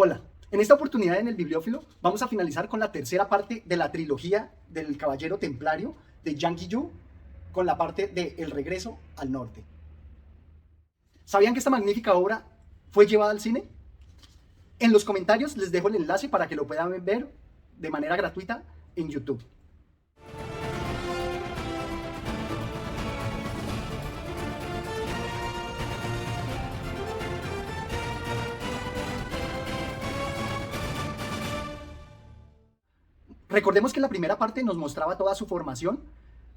Hola, en esta oportunidad en el Bibliófilo vamos a finalizar con la tercera parte de la trilogía del Caballero Templario de Yang Guillou, con la parte de El regreso al norte. ¿Sabían que esta magnífica obra fue llevada al cine? En los comentarios les dejo el enlace para que lo puedan ver de manera gratuita en YouTube. Recordemos que la primera parte nos mostraba toda su formación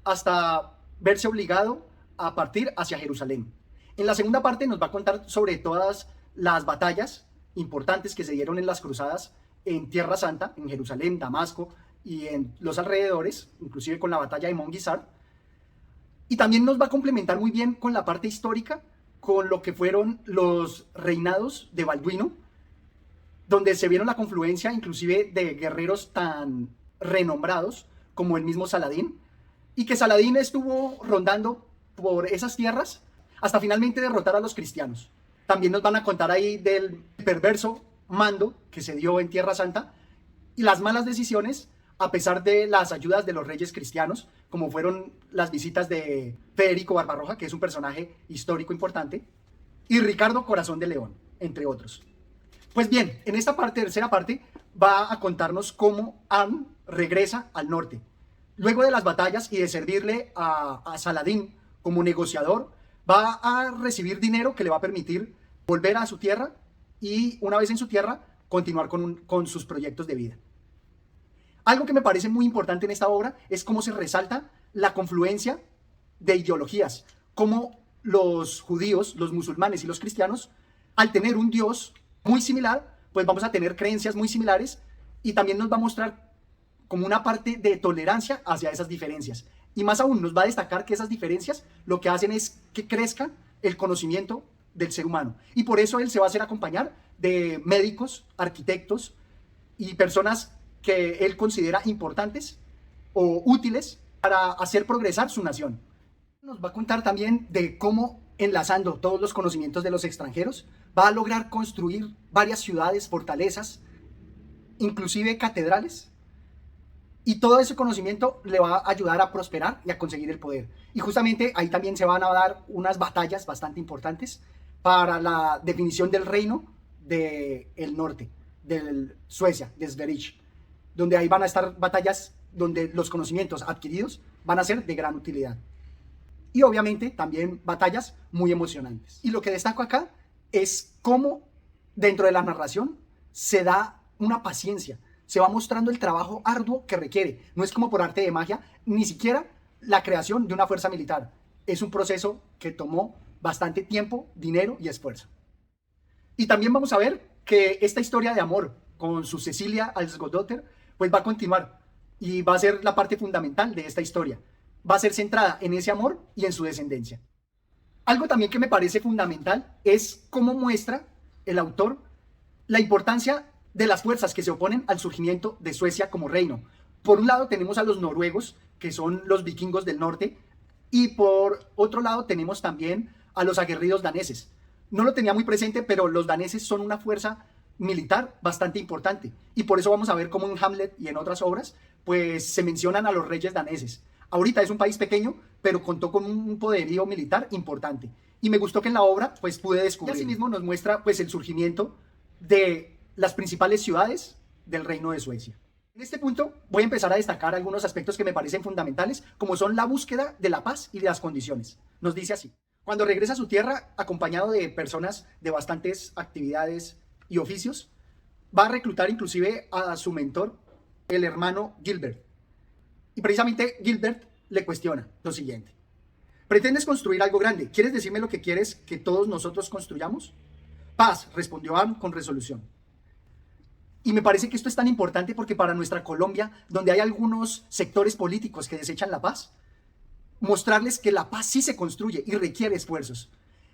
hasta verse obligado a partir hacia Jerusalén. En la segunda parte nos va a contar sobre todas las batallas importantes que se dieron en las cruzadas en Tierra Santa, en Jerusalén, Damasco y en los alrededores, inclusive con la batalla de Monguizar. Y también nos va a complementar muy bien con la parte histórica, con lo que fueron los reinados de Balduino, donde se vieron la confluencia inclusive de guerreros tan renombrados como el mismo Saladín, y que Saladín estuvo rondando por esas tierras hasta finalmente derrotar a los cristianos. También nos van a contar ahí del perverso mando que se dio en Tierra Santa y las malas decisiones a pesar de las ayudas de los reyes cristianos, como fueron las visitas de Federico Barbarroja, que es un personaje histórico importante, y Ricardo Corazón de León, entre otros. Pues bien, en esta tercera parte, va a contarnos cómo Anne regresa al norte. Luego de las batallas y de servirle a Saladín como negociador, va a recibir dinero que le va a permitir volver a su tierra y, una vez en su tierra, continuar con sus proyectos de vida. Algo que me parece muy importante en esta obra es cómo se resalta la confluencia de ideologías, cómo los judíos, los musulmanes y los cristianos, al tener un Dios muy similar, pues vamos a tener creencias muy similares, y también nos va a mostrar como una parte de tolerancia hacia esas diferencias. Y más aún nos va a destacar que esas diferencias lo que hacen es que crezca el conocimiento del ser humano. Y por eso él se va a hacer acompañar de médicos, arquitectos y personas que él considera importantes o útiles para hacer progresar su nación. Nos va a contar también de cómo, enlazando todos los conocimientos de los extranjeros, va a lograr construir varias ciudades, fortalezas, inclusive catedrales, y todo ese conocimiento le va a ayudar a prosperar y a conseguir el poder. Y justamente ahí también se van a dar unas batallas bastante importantes para la definición del reino del norte, de Suecia, de Sverige, donde ahí van a estar batallas donde los conocimientos adquiridos van a ser de gran utilidad. Y obviamente también batallas muy emocionantes. Y lo que destaco acá es cómo dentro de la narración se da una paciencia, se va mostrando el trabajo arduo que requiere. No es como por arte de magia, ni siquiera la creación de una fuerza militar. Es un proceso que tomó bastante tiempo, dinero y esfuerzo. Y también vamos a ver que esta historia de amor con su Cecilia Alsgodotter pues va a continuar y va a ser la parte fundamental de esta historia. Va a ser centrada en ese amor y en su descendencia. Algo también que me parece fundamental es cómo muestra el autor la importancia de las fuerzas que se oponen al surgimiento de Suecia como reino. Por un lado tenemos a los noruegos, que son los vikingos del norte, y por otro lado tenemos también a los aguerridos daneses. No lo tenía muy presente, pero los daneses son una fuerza militar bastante importante, y por eso vamos a ver cómo en Hamlet y en otras obras pues se mencionan a los reyes daneses. Ahorita es un país pequeño, pero contó con un poderío militar importante, y me gustó que en la obra pues pude descubrir. Y asimismo nos muestra pues el surgimiento de las principales ciudades del reino de Suecia. En este punto voy a empezar a destacar algunos aspectos que me parecen fundamentales, como son la búsqueda de la paz y de las condiciones. Nos dice así: cuando regresa a su tierra, acompañado de personas de bastantes actividades y oficios, va a reclutar inclusive a su mentor, el hermano Gilbert. Y precisamente Gilbert le cuestiona lo siguiente: ¿pretendes construir algo grande? ¿Quieres decirme lo que quieres que todos nosotros construyamos? Paz, respondió Anne con resolución. Y me parece que esto es tan importante porque para nuestra Colombia, donde hay algunos sectores políticos que desechan la paz, mostrarles que la paz sí se construye y requiere esfuerzos.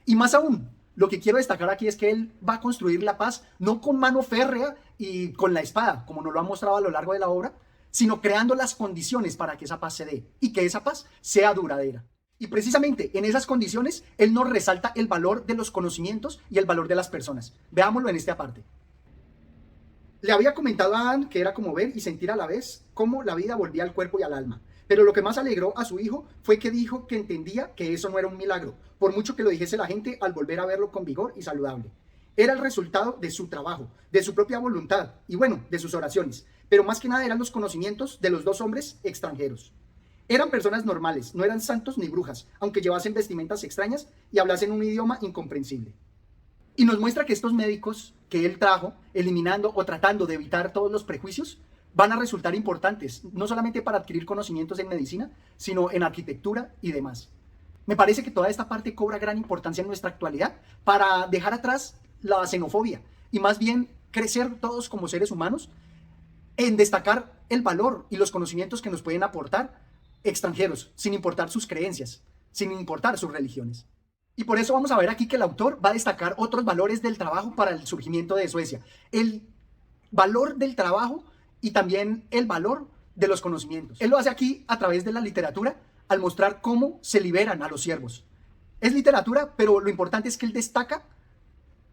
Y más aún, lo que quiero destacar aquí es que él va a construir la paz no con mano férrea y con la espada, como nos lo ha mostrado a lo largo de la obra, sino creando las condiciones para que esa paz se dé y que esa paz sea duradera. Y precisamente en esas condiciones, él nos resalta el valor de los conocimientos y el valor de las personas. Veámoslo en esta parte. Le había comentado a Anne que era como ver y sentir a la vez cómo la vida volvía al cuerpo y al alma. Pero lo que más alegró a su hijo fue que dijo que entendía que eso no era un milagro, por mucho que lo dijese la gente al volver a verlo con vigor y saludable. Era el resultado de su trabajo, de su propia voluntad y bueno, de sus oraciones. Pero más que nada eran los conocimientos de los dos hombres extranjeros. Eran personas normales, no eran santos ni brujas, aunque llevasen vestimentas extrañas y hablasen un idioma incomprensible. Y nos muestra que estos médicos que él trajo, eliminando o tratando de evitar todos los prejuicios, van a resultar importantes, no solamente para adquirir conocimientos en medicina, sino en arquitectura y demás. Me parece que toda esta parte cobra gran importancia en nuestra actualidad para dejar atrás la xenofobia y más bien crecer todos como seres humanos en destacar el valor y los conocimientos que nos pueden aportar extranjeros, sin importar sus creencias, sin importar sus religiones. Y por eso vamos a ver aquí que el autor va a destacar otros valores del trabajo para el surgimiento de Suecia. El valor del trabajo y también el valor de los conocimientos. Él lo hace aquí a través de la literatura al mostrar cómo se liberan a los siervos. Es literatura, pero lo importante es que él destaca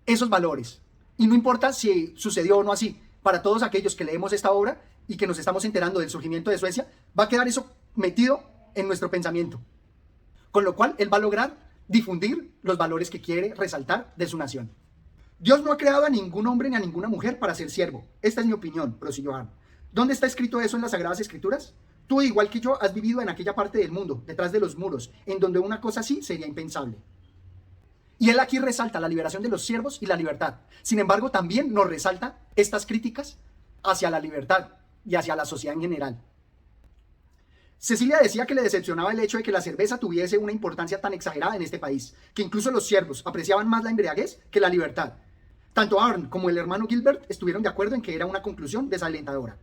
esos valores. Y no importa si sucedió o no así. Para todos aquellos que leemos esta obra y que nos estamos enterando del surgimiento de Suecia, va a quedar eso metido en nuestro pensamiento. Con lo cual, él va a lograr difundir los valores que quiere resaltar de su nación. Dios no ha creado a ningún hombre ni a ninguna mujer para ser siervo. Esta es mi opinión, prosiguió Anne. ¿Dónde está escrito eso en las Sagradas Escrituras? Tú, igual que yo, has vivido en aquella parte del mundo, detrás de los muros, en donde una cosa así sería impensable. Y él aquí resalta la liberación de los siervos y la libertad. Sin embargo, también nos resalta estas críticas hacia la libertad y hacia la sociedad en general. Cecilia decía que le decepcionaba el hecho de que la cerveza tuviese una importancia tan exagerada en este país, que incluso los siervos apreciaban más la embriaguez que la libertad. Tanto Arne como el hermano Gilbert estuvieron de acuerdo en que era una conclusión desalentadora.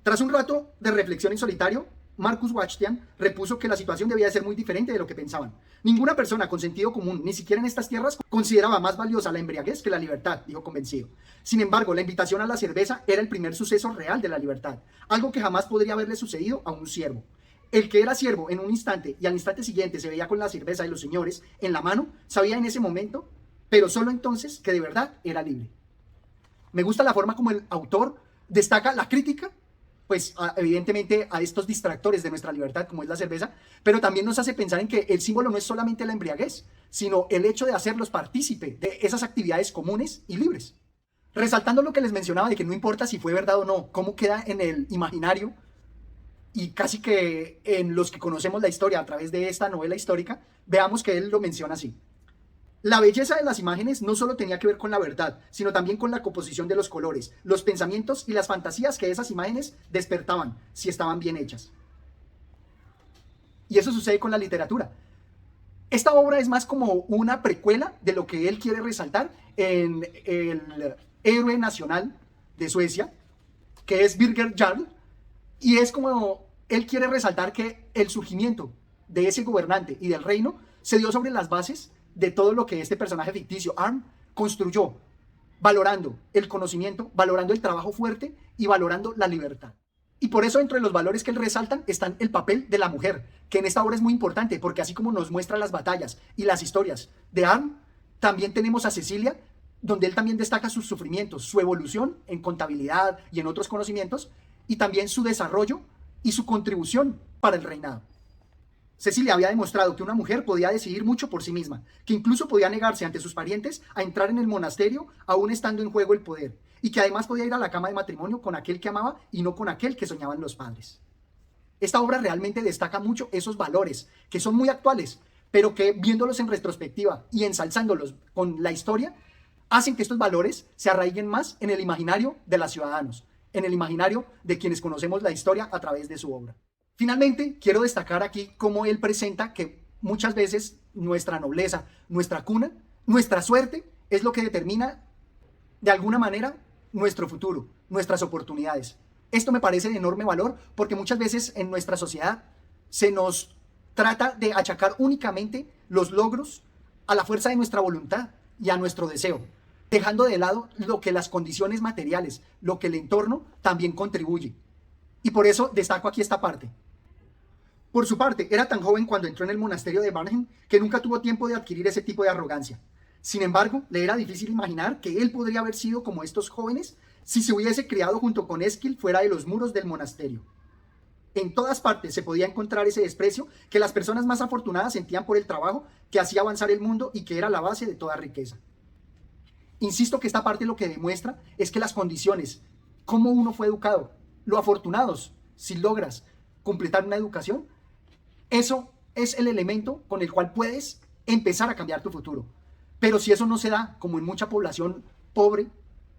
Tras un rato de reflexión en solitario, Marcus Wachtian repuso que la situación debía ser muy diferente de lo que pensaban. Ninguna persona con sentido común, ni siquiera en estas tierras, consideraba más valiosa la embriaguez que la libertad, dijo convencido. Sin embargo, la invitación a la cerveza era el primer suceso real de la libertad, algo que jamás podría haberle sucedido a un siervo. El que era siervo en un instante y al instante siguiente se veía con la cerveza de los señores en la mano, sabía en ese momento, pero solo entonces, que de verdad era libre. Me gusta la forma como el autor destaca la crítica, pues evidentemente a estos distractores de nuestra libertad como es la cerveza, pero también nos hace pensar en que el símbolo no es solamente la embriaguez, sino el hecho de hacerlos partícipe de esas actividades comunes y libres. Resaltando lo que les mencionaba de que no importa si fue verdad o no, cómo queda en el imaginario y casi que en los que conocemos la historia a través de esta novela histórica, veamos que él lo menciona así. La belleza de las imágenes no solo tenía que ver con la verdad, sino también con la composición de los colores, los pensamientos y las fantasías que esas imágenes despertaban, si estaban bien hechas. Y eso sucede con la literatura. Esta obra es más como una precuela de lo que él quiere resaltar en el héroe nacional de Suecia, que es Birger Jarl, y es como él quiere resaltar que el surgimiento de ese gobernante y del reino se dio sobre las bases de todo lo que este personaje ficticio, Arn, construyó, valorando el conocimiento, valorando el trabajo fuerte y valorando la libertad. Y por eso entre los valores que él resaltan están el papel de la mujer, que en esta obra es muy importante, porque así como nos muestra las batallas y las historias de Arn, también tenemos a Cecilia, donde él también destaca sus sufrimientos, su evolución en contabilidad y en otros conocimientos, y también su desarrollo y su contribución para el reinado. Cecilia había demostrado que una mujer podía decidir mucho por sí misma, que incluso podía negarse ante sus parientes a entrar en el monasterio aún estando en juego el poder, y que además podía ir a la cama de matrimonio con aquel que amaba y no con aquel que soñaban los padres. Esta obra realmente destaca mucho esos valores, que son muy actuales, pero que viéndolos en retrospectiva y ensalzándolos con la historia, hacen que estos valores se arraiguen más en el imaginario de los ciudadanos, en el imaginario de quienes conocemos la historia a través de su obra. Finalmente, quiero destacar aquí cómo él presenta que muchas veces nuestra nobleza, nuestra cuna, nuestra suerte es lo que determina de alguna manera nuestro futuro, nuestras oportunidades. Esto me parece de enorme valor porque muchas veces en nuestra sociedad se nos trata de achacar únicamente los logros a la fuerza de nuestra voluntad y a nuestro deseo, dejando de lado lo que las condiciones materiales, lo que el entorno también contribuye. Y por eso destaco aquí esta parte. Por su parte, era tan joven cuando entró en el monasterio de Varnhem que nunca tuvo tiempo de adquirir ese tipo de arrogancia. Sin embargo, le era difícil imaginar que él podría haber sido como estos jóvenes si se hubiese criado junto con Eskil fuera de los muros del monasterio. En todas partes se podía encontrar ese desprecio que las personas más afortunadas sentían por el trabajo que hacía avanzar el mundo y que era la base de toda riqueza. Insisto que esta parte lo que demuestra es que las condiciones, cómo uno fue educado, lo afortunados, si logras completar una educación, eso es el elemento con el cual puedes empezar a cambiar tu futuro. Pero si eso no se da, como en mucha población pobre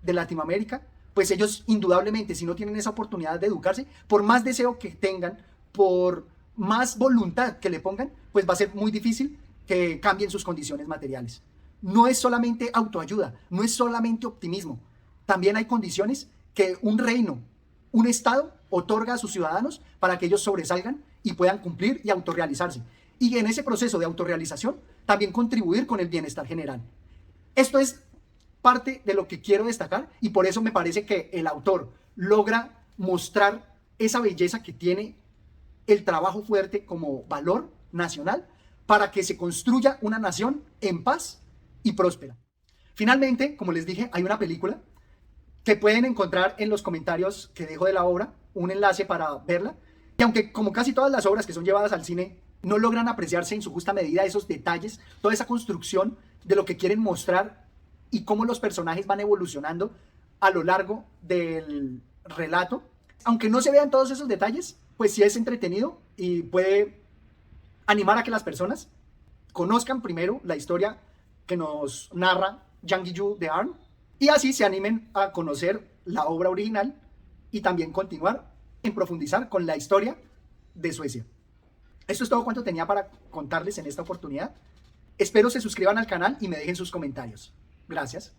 de Latinoamérica, pues ellos indudablemente, si no tienen esa oportunidad de educarse, por más deseo que tengan, por más voluntad que le pongan, pues va a ser muy difícil que cambien sus condiciones materiales. No es solamente autoayuda, no es solamente optimismo. También hay condiciones que un reino, un Estado otorga a sus ciudadanos para que ellos sobresalgan y puedan cumplir y autorrealizarse. Y en ese proceso de autorrealización, también contribuir con el bienestar general. Esto es parte de lo que quiero destacar y por eso me parece que el autor logra mostrar esa belleza que tiene el trabajo fuerte como valor nacional para que se construya una nación en paz y próspera. Finalmente, como les dije, hay una película que pueden encontrar en los comentarios que dejo de la obra, un enlace para verla. Y aunque como casi todas las obras que son llevadas al cine, no logran apreciarse en su justa medida esos detalles, toda esa construcción de lo que quieren mostrar y cómo los personajes van evolucionando a lo largo del relato. Aunque no se vean todos esos detalles, pues sí es entretenido y puede animar a que las personas conozcan primero la historia que nos narra Jan Guillou de Arn y así se animen a conocer la obra original y también continuar en profundizar con la historia de Suecia. Esto es todo cuanto tenía para contarles en esta oportunidad. Espero se suscriban al canal y me dejen sus comentarios. Gracias.